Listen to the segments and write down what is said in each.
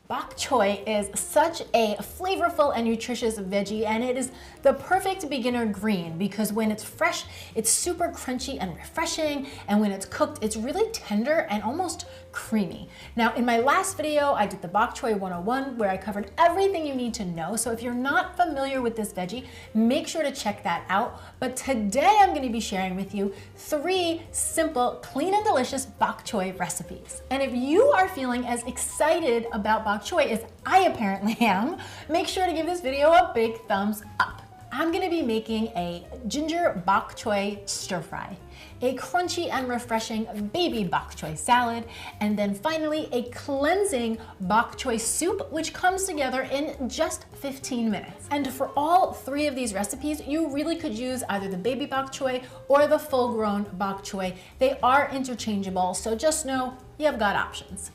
Bok choy is such a flavorful and nutritious veggie, and it is the perfect beginner green because when it's fresh, it's super crunchy and refreshing, and when it's cooked, it's really tender and almost creamy. Now, in my last video, I did the Bok Choy 101 where I covered everything you need to know, so if you're not familiar with this veggie, make sure to check that out. But today I'm going to be sharing with you 3 simple, clean and delicious bok choy recipes. And if you are feeling as excited about bok choy as I apparently am, make sure to give this video a big thumbs up. I'm going to be making a ginger bok choy stir fry, a crunchy and refreshing baby bok choy salad, and then finally a cleansing bok choy soup, which comes together in just 15 minutes. And for all 3 of these recipes, you really could use either the baby bok choy or the full-grown bok choy. They are interchangeable, so just know you've got options.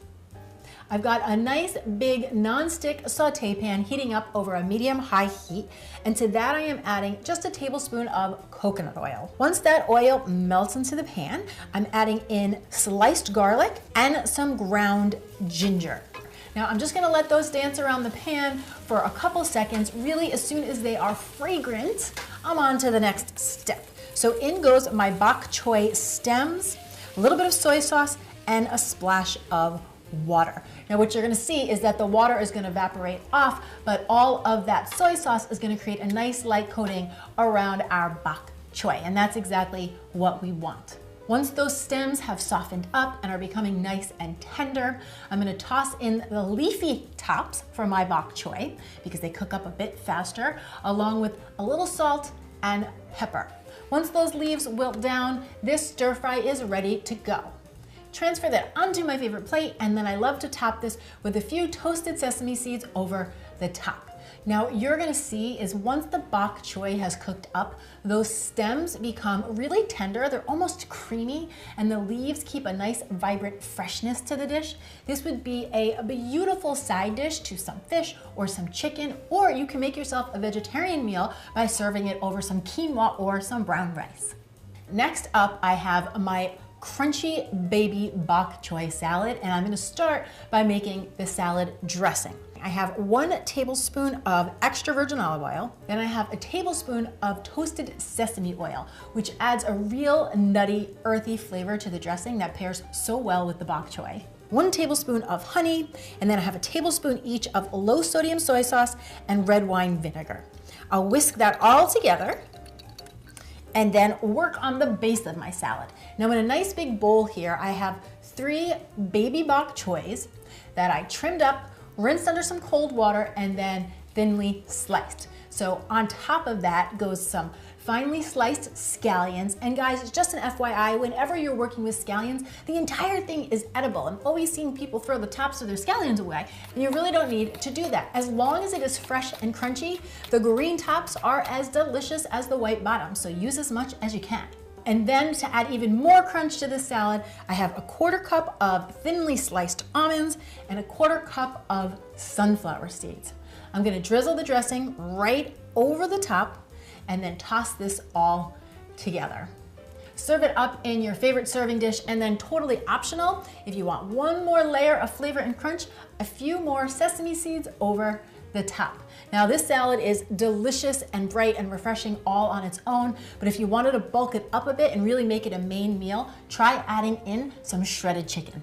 I've got a nice big non-stick saute pan heating up over a medium-high heat, and to that I am adding just a tablespoon of coconut oil. Once that oil melts into the pan, I'm adding in sliced garlic and some ground ginger. Now I'm just gonna let those dance around the pan for a couple seconds. Really, as soon as they are fragrant, I'm on to the next step. So in goes my bok choy stems, a little bit of soy sauce, and a splash of water. Now what you're going to see is that the water is going to evaporate off, but all of that soy sauce is going to create a nice light coating around our bok choy, and that's exactly what we want. Once those stems have softened up and are becoming nice and tender, I'm going to toss in the leafy tops for my bok choy because they cook up a bit faster, along with a little salt and pepper. Once those leaves wilt down, this stir fry is ready to go. Transfer that onto my favorite plate, and then I love to top this with a few toasted sesame seeds over the top. Now you're gonna see is once the bok choy has cooked up, those stems become really tender, they're almost creamy, and the leaves keep a nice vibrant freshness to the dish. This would be a beautiful side dish to some fish or some chicken, or you can make yourself a vegetarian meal by serving it over some quinoa or some brown rice. Next up, I have my crunchy baby bok choy salad, and I'm going to start by making the salad dressing. I have 1 tablespoon of extra virgin olive oil, then I have a tablespoon of toasted sesame oil, which adds a real nutty, earthy flavor to the dressing that pairs so well with the bok choy. 1 tablespoon of honey, and then I have a tablespoon each of low sodium soy sauce and red wine vinegar. I'll whisk that all together and then work on the base of my salad. Now in a nice big bowl here, I have 3 baby bok choys that I trimmed up, rinsed under some cold water, and then thinly sliced. So on top of that goes some finely sliced scallions. And guys, just an FYI, whenever you're working with scallions, the entire thing is edible. I'm always seeing people throw the tops of their scallions away, and you really don't need to do that. As long as it is fresh and crunchy, the green tops are as delicious as the white bottom, so use as much as you can. And then to add even more crunch to this salad, I have a 1/4 cup of thinly sliced almonds and a 1/4 cup of sunflower seeds. I'm gonna drizzle the dressing right over the top and then toss this all together. Serve it up in your favorite serving dish, and then totally optional, if you want one more layer of flavor and crunch, a few more sesame seeds over the top. Now this salad is delicious and bright and refreshing all on its own, but if you wanted to bulk it up a bit and really make it a main meal, try adding in some shredded chicken.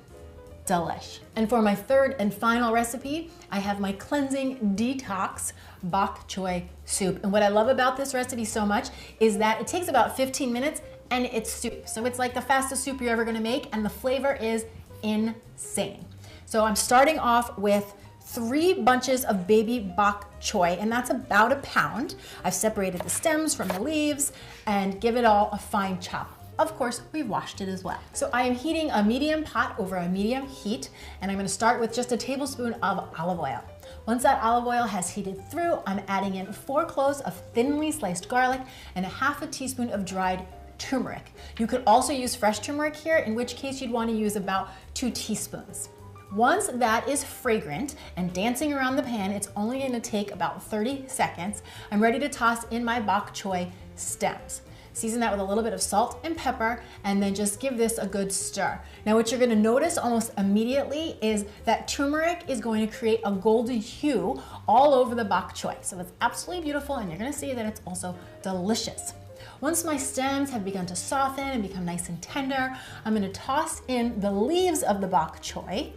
Delish. And for my 3rd and final recipe, I have my cleansing detox bok choy soup. And what I love about this recipe so much is that it takes about 15 minutes and it's soup. So it's like the fastest soup you're ever gonna make, and the flavor is insane. So I'm starting off with 3 bunches of baby bok choy, and that's about 1 pound. I've separated the stems from the leaves and give it all a fine chop. Of course, we've washed it as well. So I am heating a medium pot over a medium heat, and I'm gonna start with just a tablespoon of olive oil. Once that olive oil has heated through, I'm adding in 4 cloves of thinly sliced garlic and a 1/2 teaspoon of dried turmeric. You could also use fresh turmeric here, in which case you'd wanna use about 2 teaspoons. Once that is fragrant and dancing around the pan, it's only gonna take about 30 seconds, I'm ready to toss in my bok choy stems. Season that with a little bit of salt and pepper, and then just give this a good stir. Now what you're gonna notice almost immediately is that turmeric is going to create a golden hue all over the bok choy. So it's absolutely beautiful, and you're gonna see that it's also delicious. Once my stems have begun to soften and become nice and tender, I'm gonna toss in the leaves of the bok choy.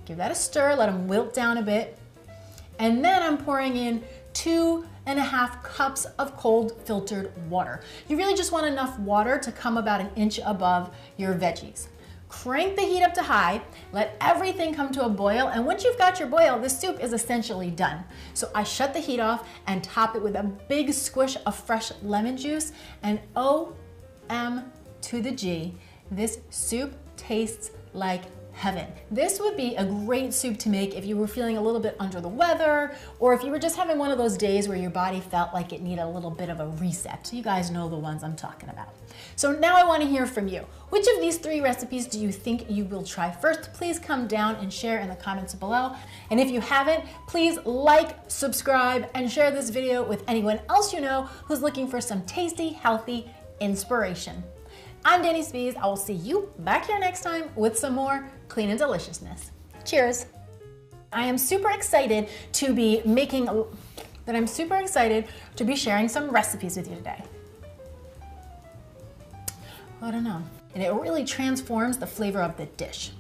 Give that a stir, let them wilt down a bit. And then I'm pouring in 2.5 cups of cold filtered water. You really just want enough water to come about an inch above your veggies. Crank the heat up to high, let everything come to a boil, and once you've got your boil, the soup is essentially done. So I shut the heat off and top it with a big squish of fresh lemon juice, and OMG, this soup tastes like heaven. This would be a great soup to make if you were feeling a little bit under the weather, or if you were just having one of those days where your body felt like it needed a little bit of a reset. You guys know the ones I'm talking about. So now I want to hear from you. Which of these 3 recipes do you think you will try first? Please come down and share in the comments below. And if you haven't, please like, subscribe, and share this video with anyone else you know who's looking for some tasty, healthy inspiration. I'm Danny Spees. I will see you back here next time with some more clean and deliciousness. Cheers. I am super excited to be sharing some recipes with you today. I don't know. And it really transforms the flavor of the dish.